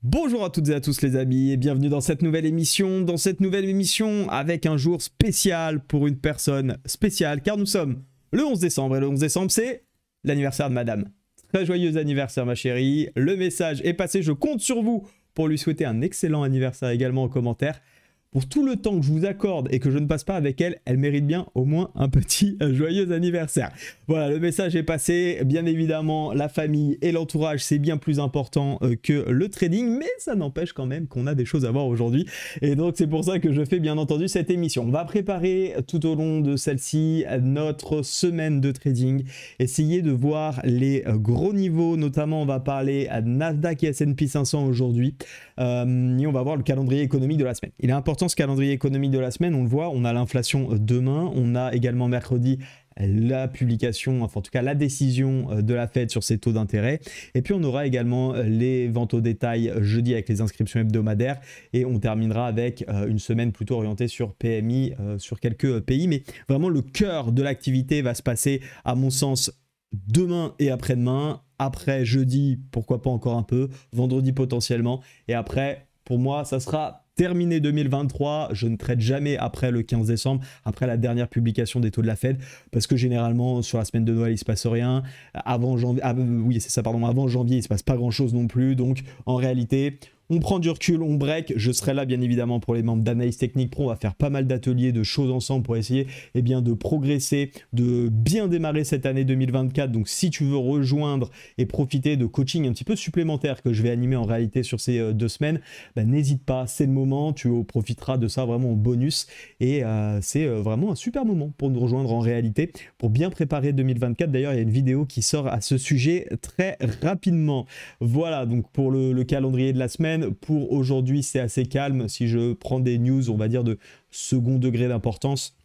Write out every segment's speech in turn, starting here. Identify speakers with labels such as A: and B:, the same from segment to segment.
A: Bonjour à toutes et à tous les amis et bienvenue dans cette nouvelle émission. Avec un jour spécial pour une personne spéciale car nous sommes le 11 décembre et le 11 décembre c'est l'anniversaire de madame. Très joyeux anniversaire ma chérie, le message est passé, je compte sur vous pour lui souhaiter un excellent anniversaire également en commentaire. Pour tout le temps que je vous accorde et que je ne passe pas avec elle, elle mérite bien au moins un petit joyeux anniversaire. Voilà, le message est passé. Bien évidemment, la famille et l'entourage, c'est bien plus important que le trading, mais ça n'empêche quand même qu'on a des choses à voir aujourd'hui. Et donc, c'est pour ça que je fais bien entendu cette émission. On va préparer tout au long de celle-ci notre semaine de trading, essayer de voir les gros niveaux, notamment on va parler à Nasdaq et S&P 500 aujourd'hui, et on va voir le calendrier économique de la semaine. Il est important ce calendrier économique de la semaine, on le voit, on a l'inflation demain, on a également mercredi la publication, enfin en tout cas la décision de la Fed sur ses taux d'intérêt, et puis on aura également les ventes au détail jeudi avec les inscriptions hebdomadaires, et on terminera avec une semaine plutôt orientée sur PMI sur quelques pays, mais vraiment le cœur de l'activité va se passer à mon sens demain et après-demain, après jeudi pourquoi pas encore un peu, vendredi potentiellement, et après pour moi ça sera terminé 2023, je ne traite jamais après le 15 décembre, après la dernière publication des taux de la Fed, parce que généralement sur la semaine de Noël il se passe rien, avant janvier, avant janvier il se passe pas grand chose non plus, donc en réalité on prend du recul, on break, je serai là bien évidemment pour les membres d'Analyse Technique Pro, on va faire pas mal d'ateliers, de choses ensemble pour essayer de progresser, de bien démarrer cette année 2024, donc si tu veux rejoindre et profiter de coaching un petit peu supplémentaire que je vais animer en réalité sur ces 2 semaines, n'hésite pas, c'est le moment, tu profiteras de ça vraiment en bonus, et c'est vraiment un super moment pour nous rejoindre en réalité, pour bien préparer 2024, d'ailleurs il y a une vidéo qui sort à ce sujet très rapidement. Voilà donc pour le calendrier de la semaine. Pour aujourd'hui, c'est assez calme. Si je prends des news, on va dire de second degré d'importance,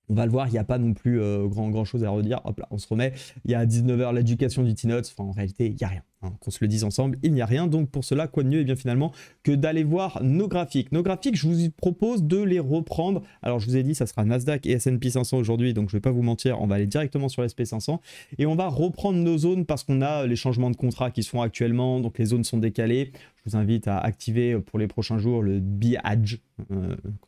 A: on va le voir, il n'y a pas non plus grand chose à redire. Hop là, on se remet. Il y a à 19 h l'éducation du T-Notes. Enfin, en réalité, il n'y a rien. Qu'on se le dise ensemble, il n'y a rien. Donc pour cela, quoi de mieux, et bien finalement, que d'aller voir nos graphiques. Nos graphiques, je vous propose de les reprendre. Alors je vous ai dit, ça sera Nasdaq et S&P 500 aujourd'hui, donc je ne vais pas vous mentir, on va aller directement sur l'SP 500 et on va reprendre nos zones parce qu'on a les changements de contrat qui se font actuellement, donc les zones sont décalées. Je vous invite à activer pour les prochains jours le biadj,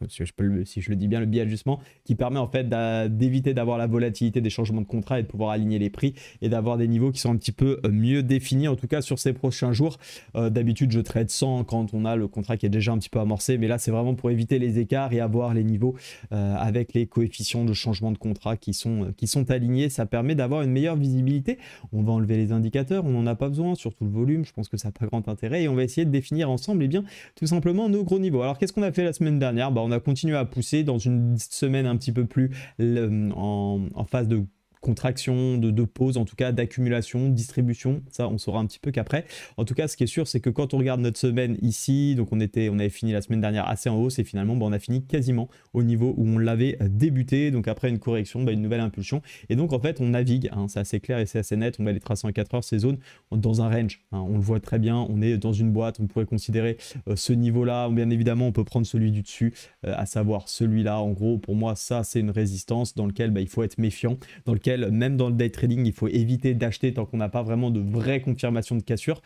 A: si je le dis bien, le biajustement, qui permet en fait d'éviter d'avoir la volatilité des changements de contrat et de pouvoir aligner les prix et d'avoir des niveaux qui sont un petit peu mieux définis, en tout cas sur ces prochains jours. D'habitude, je trade 100 quand on a le contrat qui est déjà un petit peu amorcé, mais là, c'est vraiment pour éviter les écarts et avoir les niveaux avec les coefficients de changement de contrat qui sont alignés. Ça permet d'avoir une meilleure visibilité. On va enlever les indicateurs, on n'en a pas besoin, surtout le volume, je pense que ça n'a pas grand intérêt, et on va essayer de définir ensemble tout simplement nos gros niveaux. Alors qu'est-ce qu'on a fait la semaine dernière? On a continué à pousser dans une semaine un petit peu plus en phase de contraction, de pause, en tout cas d'accumulation, distribution, ça on saura un petit peu qu'après. En tout cas, ce qui est sûr, c'est que quand on regarde notre semaine ici, donc on avait fini la semaine dernière assez en hausse et finalement on a fini quasiment au niveau où on l'avait débuté, donc après une correction, une nouvelle impulsion, et donc en fait on navigue, c'est assez clair et c'est assez net, on va les tracer en 4 heures, ces zones dans un range, on le voit très bien, on est dans une boîte, on pourrait considérer ce niveau-là, bien évidemment on peut prendre celui du dessus, à savoir celui-là, en gros pour moi ça c'est une résistance dans lequel il faut être méfiant, dans lequel même dans le day trading, il faut éviter d'acheter tant qu'on n'a pas vraiment de vraie confirmation de cassure,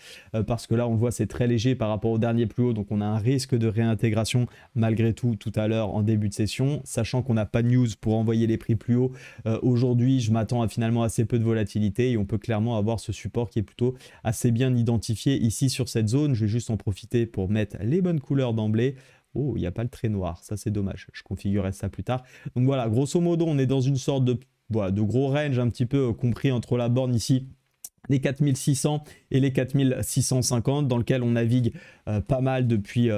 A: parce que là, on le voit, c'est très léger par rapport au dernier plus haut, donc on a un risque de réintégration malgré tout à l'heure en début de session, sachant qu'on n'a pas de news pour envoyer les prix plus haut. Aujourd'hui, je m'attends à finalement assez peu de volatilité et on peut clairement avoir ce support qui est plutôt assez bien identifié ici sur cette zone. Je vais juste en profiter pour mettre les bonnes couleurs d'emblée. Oh, il n'y a pas le trait noir, ça c'est dommage, je configurerai ça plus tard. Donc voilà, grosso modo, on est dans une sorte de gros range un petit peu compris entre la borne ici, les 4600 et les 4650, dans lequel on navigue pas mal depuis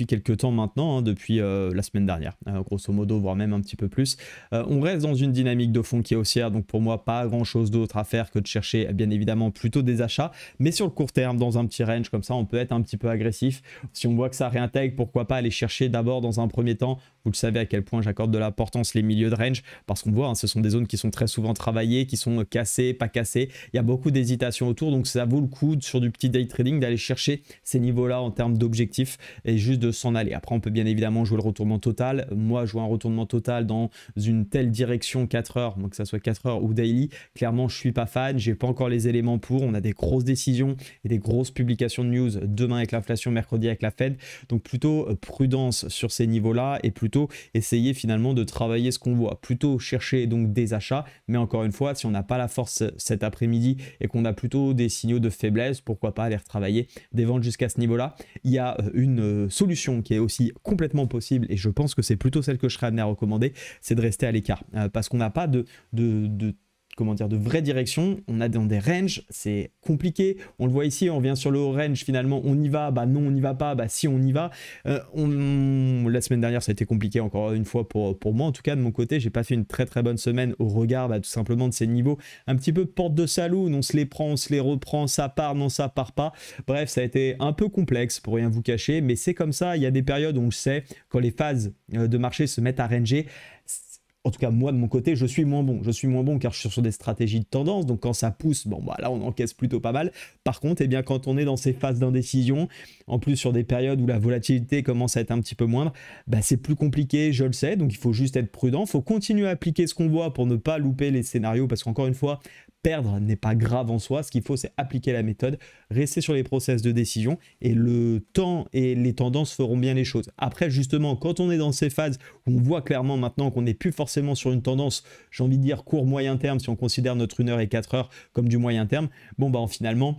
A: quelques temps maintenant, depuis la semaine dernière, grosso modo, voire même un petit peu plus. On reste dans une dynamique de fond qui est haussière, donc pour moi, pas grand chose d'autre à faire que de chercher, bien évidemment, plutôt des achats, mais sur le court terme, dans un petit range comme ça, on peut être un petit peu agressif. Si on voit que ça réintègre, pourquoi pas aller chercher d'abord dans un premier temps. Vous le savez à quel point j'accorde de l'importance les milieux de range, parce qu'on voit, ce sont des zones qui sont très souvent travaillées, qui sont cassées, pas cassées. Il y a beaucoup beaucoup d'hésitation autour, donc ça vaut le coup sur du petit day trading d'aller chercher ces niveaux-là en termes d'objectifs et juste de s'en aller. Après, on peut bien évidemment jouer le retournement total. Moi, jouer un retournement total dans une telle direction 4 heures, donc que ça soit 4 heures ou daily, clairement, je suis pas fan. J'ai pas encore les éléments pour. On a des grosses décisions et des grosses publications de news demain avec l'inflation, mercredi avec la Fed. Donc plutôt prudence sur ces niveaux-là et plutôt essayer finalement de travailler ce qu'on voit. Plutôt chercher donc des achats, mais encore une fois, si on n'a pas la force cet après-midi et qu'on a plutôt des signaux de faiblesse, pourquoi pas aller retravailler des ventes jusqu'à ce niveau-là. Il y a une solution qui est aussi complètement possible et je pense que c'est plutôt celle que je serais amené à recommander, c'est de rester à l'écart parce qu'on n'a pas de vraie direction. On a dans des ranges, c'est compliqué. On le voit ici, on vient sur le haut range, finalement on y va, bah non on n'y va pas, bah si on y va. La semaine dernière ça a été compliqué encore une fois pour moi, en tout cas de mon côté, j'ai pas fait une très bonne semaine au regard tout simplement de ces niveaux un petit peu porte de saloon, on se les prend, on se les reprend, ça part, non ça part pas. Bref, ça a été un peu complexe pour rien vous cacher, mais c'est comme ça, il y a des périodes où on le sait, quand les phases de marché se mettent à ranger. En tout cas, moi, de mon côté, je suis moins bon. Je suis moins bon car je suis sur des stratégies de tendance. Donc, quand ça pousse, bon, bah là, on encaisse plutôt pas mal. Par contre, eh bien, quand on est dans ces phases d'indécision, en plus sur des périodes où la volatilité commence à être un petit peu moindre, bah, c'est plus compliqué, je le sais. Donc, il faut juste être prudent. Il faut continuer à appliquer ce qu'on voit pour ne pas louper les scénarios. Parce qu'encore une fois, perdre n'est pas grave en soi. Ce qu'il faut, c'est appliquer la méthode, rester sur les process de décision et le temps et les tendances feront bien les choses. Après, justement, quand on est dans ces phases où on voit clairement maintenant qu'on n'est plus forcément sur une tendance, j'ai envie de dire court-moyen terme, si on considère notre 1 heure et 4 heures comme du moyen terme, bon, bah, finalement,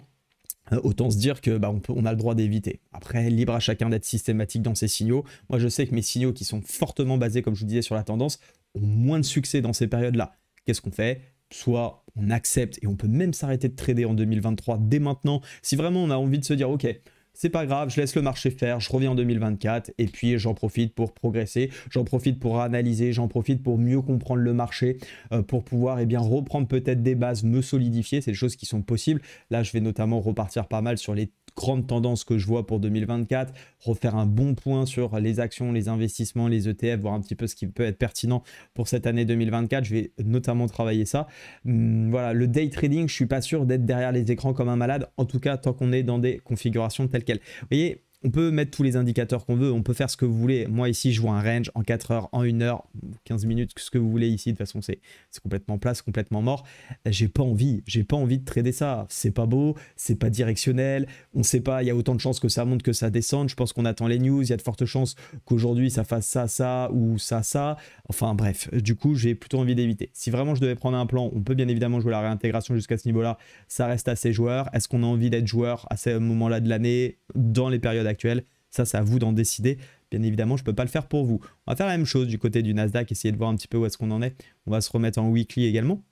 A: autant se dire que on a le droit d'éviter. Après, libre à chacun d'être systématique dans ses signaux. Moi, je sais que mes signaux qui sont fortement basés, comme je vous disais, sur la tendance, ont moins de succès dans ces périodes-là. Qu'est-ce qu'on fait ? Soit on accepte et on peut même s'arrêter de trader en 2023 dès maintenant. Si vraiment on a envie de se dire, ok, c'est pas grave, je laisse le marché faire, je reviens en 2024 et puis j'en profite pour progresser, j'en profite pour analyser, j'en profite pour mieux comprendre le marché, pour pouvoir reprendre peut-être des bases, me solidifier, c'est des choses qui sont possibles. Là, je vais notamment repartir pas mal sur les grandes tendances que je vois pour 2024, refaire un bon point sur les actions, les investissements, les ETF, voir un petit peu ce qui peut être pertinent pour cette année 2024. Je vais notamment travailler ça. Voilà, le day trading, je suis pas sûr d'être derrière les écrans comme un malade, en tout cas tant qu'on est dans des configurations telles quelles. Vous voyez, on peut mettre tous les indicateurs qu'on veut, on peut faire ce que vous voulez. Moi ici, je vois un range en 4 heures, en 1 heure, 15 minutes, ce que vous voulez ici. De toute façon, c'est complètement plat, c'est complètement mort. J'ai pas envie de trader ça. C'est pas beau, c'est pas directionnel. On sait pas, il y a autant de chances que ça monte que ça descende. Je pense qu'on attend les news. Il y a de fortes chances qu'aujourd'hui, ça fasse ça ou ça. Enfin bref, du coup, j'ai plutôt envie d'éviter. Si vraiment je devais prendre un plan, on peut bien évidemment jouer la réintégration jusqu'à ce niveau-là. Ça reste assez joueur. Est-ce qu'on a envie d'être joueur à ce moment-là de l'année, dans les périodes actuelles? Ça, c'est à vous d'en décider. Bien évidemment, je ne peux pas le faire pour vous. On va faire la même chose du côté du Nasdaq, essayer de voir un petit peu où est-ce qu'on en est. On va se remettre en weekly également.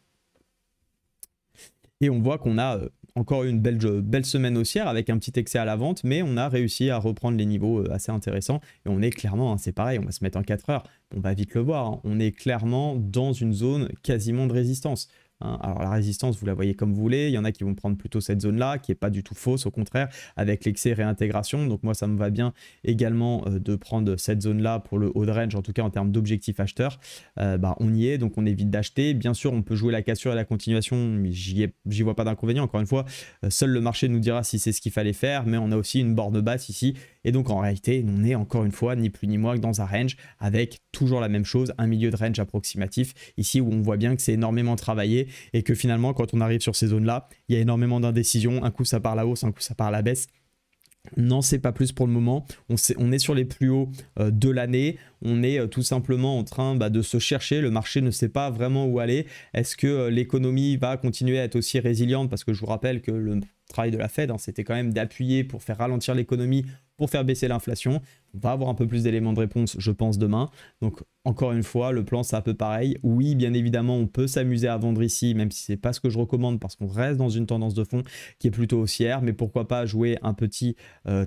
A: Et on voit qu'on a encore une belle semaine haussière avec un petit excès à la vente, mais on a réussi à reprendre les niveaux assez intéressants. Et on est clairement, c'est pareil, on va se mettre en 4 heures. On va vite le voir, on est clairement dans une zone quasiment de résistance. Alors la résistance, vous la voyez comme vous voulez, il y en a qui vont prendre plutôt cette zone-là, qui n'est pas du tout fausse, au contraire, avec l'excès réintégration. Donc moi, ça me va bien également de prendre cette zone-là pour le haut de range, en tout cas en termes d'objectif acheteur. On y est, donc on évite d'acheter. Bien sûr, on peut jouer la cassure et la continuation, mais j'y vois pas d'inconvénient. Encore une fois, seul le marché nous dira si c'est ce qu'il fallait faire, mais on a aussi une borne basse ici. Et donc en réalité, on est encore une fois ni plus ni moins que dans un range avec toujours la même chose, un milieu de range approximatif, ici où on voit bien que c'est énormément travaillé et que finalement quand on arrive sur ces zones-là, il y a énormément d'indécision, un coup ça part à la hausse, un coup ça part à la baisse. Non, c'est pas plus pour le moment. On est sur les plus hauts de l'année. On est tout simplement en train de se chercher. Le marché ne sait pas vraiment où aller. Est-ce que l'économie va continuer à être aussi résiliente? Parce que je vous rappelle que le travail de la Fed, c'était quand même d'appuyer pour faire ralentir l'économie, pour faire baisser l'inflation. On va avoir un peu plus d'éléments de réponse, je pense, demain. Donc, encore une fois, le plan, c'est un peu pareil. Oui, bien évidemment, on peut s'amuser à vendre ici, même si ce n'est pas ce que je recommande, parce qu'on reste dans une tendance de fond qui est plutôt haussière. Mais pourquoi pas jouer un petit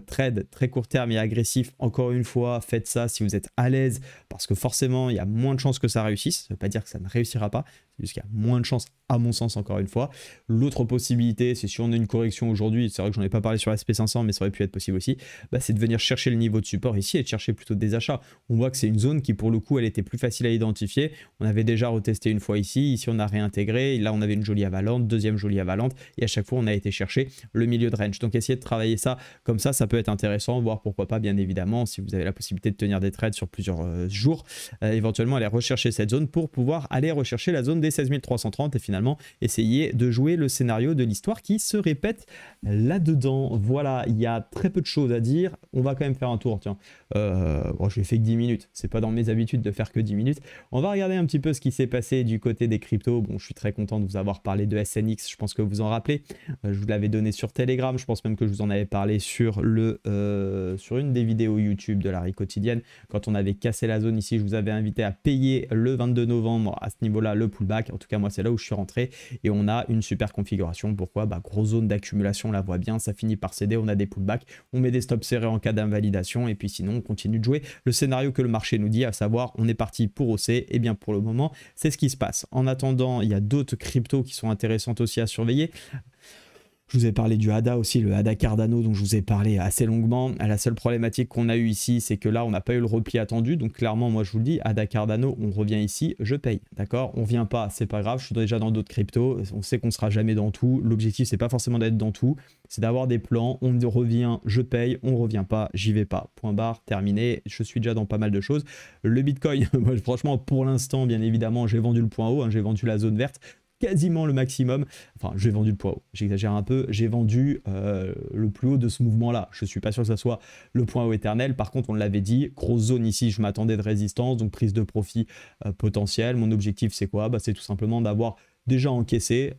A: trade très court terme et agressif? Encore une fois, faites ça si vous êtes à l'aise, parce que forcément, il y a moins de chances que ça réussisse. Ça ne veut pas dire que ça ne réussira pas. C'est juste qu'il y a moins de chances, à mon sens, encore une fois. L'autre possibilité, c'est si on a une correction aujourd'hui, c'est vrai que j'en ai pas parlé sur la SP500, mais ça aurait pu être possible aussi, bah, c'est de venir chercher le niveau de support ici et de chercher plutôt des achats. On voit que c'est une zone qui pour le coup elle était plus facile à identifier. On avait déjà retesté une fois ici on a réintégré, là on avait une jolie avalante, deuxième jolie avalante et à chaque fois on a été chercher le milieu de range. Donc essayer de travailler ça comme ça peut être intéressant, voire pourquoi pas bien évidemment si vous avez la possibilité de tenir des trades sur plusieurs jours, éventuellement aller rechercher cette zone pour pouvoir aller rechercher la zone des 16 330 et finalement essayer de jouer le scénario de l'histoire qui se répète là-dedans. Voilà, il y a très peu de choses à dire, on va quand même faire un tour, tiens. Bon, je l'ai fait que 10 minutes, c'est pas dans mes habitudes de faire que 10 minutes. On va regarder un petit peu ce qui s'est passé du côté des cryptos. Bon, je suis très content de vous avoir parlé de SNX, je pense que vous en rappelez. Je vous l'avais donné sur Telegram, je pense même que je vous en avais parlé sur une des vidéos YouTube de la RI quotidienne. Quand on avait cassé la zone ici, je vous avais invité à payer le 22 novembre à ce niveau-là le pullback. En tout cas, moi, c'est là où je suis rentré et on a une super configuration. Pourquoi? Bah, grosse zone d'accumulation, on la voit bien, ça finit par céder, on a des pullbacks, on met des stops serrés en cas d'invalidation et puis sinon, on continue de jouer le scénario que le marché nous dit, à savoir, on est parti pour hausser. Et bien, pour le moment, c'est ce qui se passe. En attendant, il y a d'autres cryptos qui sont intéressantes aussi à surveiller. Je vous ai parlé du ADA aussi, le ADA Cardano dont je vous ai parlé assez longuement. La seule problématique qu'on a eu ici, c'est que là, on n'a pas eu le repli attendu. Donc clairement, moi je vous le dis, ADA Cardano, on revient ici, je paye. D'accord? On ne vient pas, c'est pas grave, je suis déjà dans d'autres cryptos. On sait qu'on ne sera jamais dans tout. L'objectif, c'est pas forcément d'être dans tout, c'est d'avoir des plans. On revient, je paye, on ne revient pas, j'y vais pas. Point barre, terminé. Je suis déjà dans pas mal de choses. Le Bitcoin, moi, franchement, pour l'instant, bien évidemment, j'ai vendu le point haut, hein, j'ai vendu la zone verte. Quasiment le maximum, enfin j'ai vendu le point haut, j'exagère un peu, j'ai vendu le plus haut de ce mouvement là, je suis pas sûr que ça soit le point haut éternel. Par contre on l'avait dit, grosse zone ici, je m'attendais de résistance, donc prise de profit potentielle. Mon objectif c'est quoi? Bah, c'est tout simplement d'avoir déjà encaissé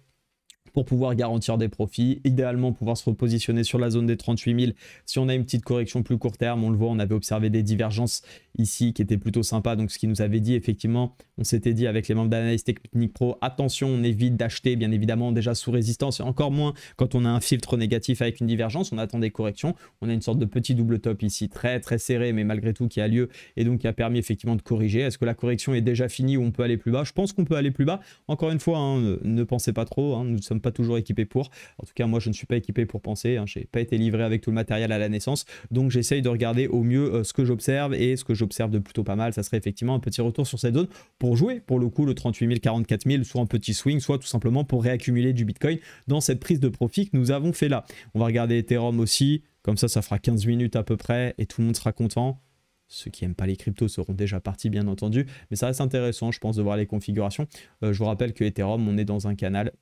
A: pour pouvoir garantir des profits, idéalement pouvoir se repositionner sur la zone des 38 000. Si on a une petite correction plus court terme, on le voit, on avait observé des divergences ici qui étaient plutôt sympas. Donc ce qui nous avait dit, effectivement, on s'était dit avec les membres d'analyse technique pro, attention, on évite d'acheter bien évidemment déjà sous résistance et encore moins quand on a un filtre négatif avec une divergence. On attend des corrections, on a une sorte de petit double top ici très très serré mais malgré tout qui a lieu et donc qui a permis effectivement de corriger. Est-ce que la correction est déjà finie ou on peut aller plus bas? Je pense qu'on peut aller plus bas. Encore une fois, hein, ne pensez pas trop, hein, nous ne sommes pas toujours équipés pour. En tout cas, moi, je ne suis pas équipé pour penser. Hein, je n'ai pas été livré avec tout le matériel à la naissance. Donc, j'essaye de regarder au mieux ce que j'observe. Et ce que j'observe de plutôt pas mal, ça serait effectivement un petit retour sur cette zone pour jouer, pour le coup, le 38 000, 44 000, soit un petit swing, soit tout simplement pour réaccumuler du Bitcoin dans cette prise de profit que nous avons fait là. On va regarder Ethereum aussi. Comme ça fera 15 minutes à peu près et tout le monde sera content. Ceux qui n'aiment pas les cryptos seront déjà partis, bien entendu. Mais ça reste intéressant, je pense, de voir les configurations. Je vous rappelle que Ethereum, on est dans un canal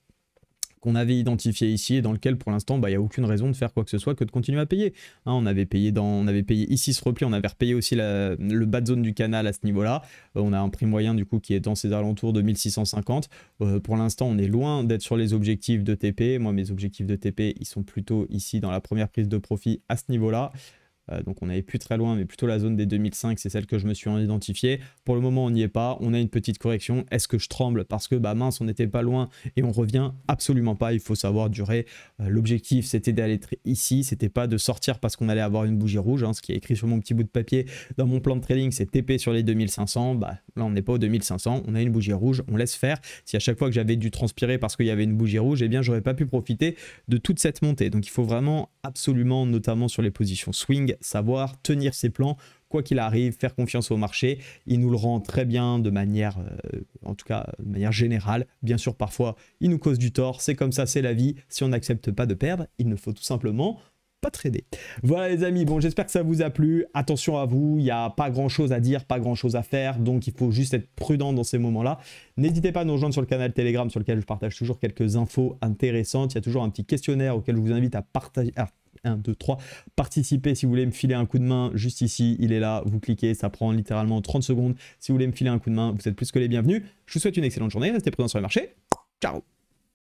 A: qu'on avait identifié ici et dans lequel pour l'instant il n'y a aucune raison de faire quoi que ce soit que de continuer à payer. Hein, on avait payé ici ce repli, on avait repayé aussi le bas de zone du canal à ce niveau-là. On a un prix moyen du coup qui est dans ces alentours de 1650. Pour l'instant on est loin d'être sur les objectifs de TP. Moi mes objectifs de TP ils sont plutôt ici dans la première prise de profit à ce niveau-là. Donc on n'avait plus très loin, mais plutôt la zone des 2005, c'est celle que je me suis identifiée. Pour le moment, on n'y est pas. On a une petite correction. Est-ce que je tremble parce que bah mince, on n'était pas loin et on revient? Absolument pas. Il faut savoir durer. L'objectif, c'était d'aller ici. C'était pas de sortir parce qu'on allait avoir une bougie rouge. Hein, ce qui est écrit sur mon petit bout de papier dans mon plan de trading, c'est TP sur les 2500. Bah, là, on n'est pas aux 2500. On a une bougie rouge. On laisse faire. Si à chaque fois que j'avais dû transpirer parce qu'il y avait une bougie rouge, eh bien, j'aurais pas pu profiter de toute cette montée. Donc, il faut vraiment absolument, notamment sur les positions swing, savoir tenir ses plans, quoi qu'il arrive, faire confiance au marché. Il nous le rend très bien de manière, en tout cas, de manière générale. Bien sûr, parfois, il nous cause du tort. C'est comme ça, c'est la vie. Si on n'accepte pas de perdre, il ne faut tout simplement pas trader. Voilà les amis, bon j'espère que ça vous a plu. Attention à vous, il n'y a pas grand chose à dire, pas grand chose à faire, donc il faut juste être prudent dans ces moments-là. N'hésitez pas à nous rejoindre sur le canal Telegram sur lequel je partage toujours quelques infos intéressantes. Il y a toujours un petit questionnaire auquel je vous invite à partager. 1, 2, 3, participer. Si vous voulez me filer un coup de main, juste ici, il est là, vous cliquez, ça prend littéralement 30 secondes. Si vous voulez me filer un coup de main, vous êtes plus que les bienvenus. Je vous souhaite une excellente journée, restez prudents sur le marché. Ciao.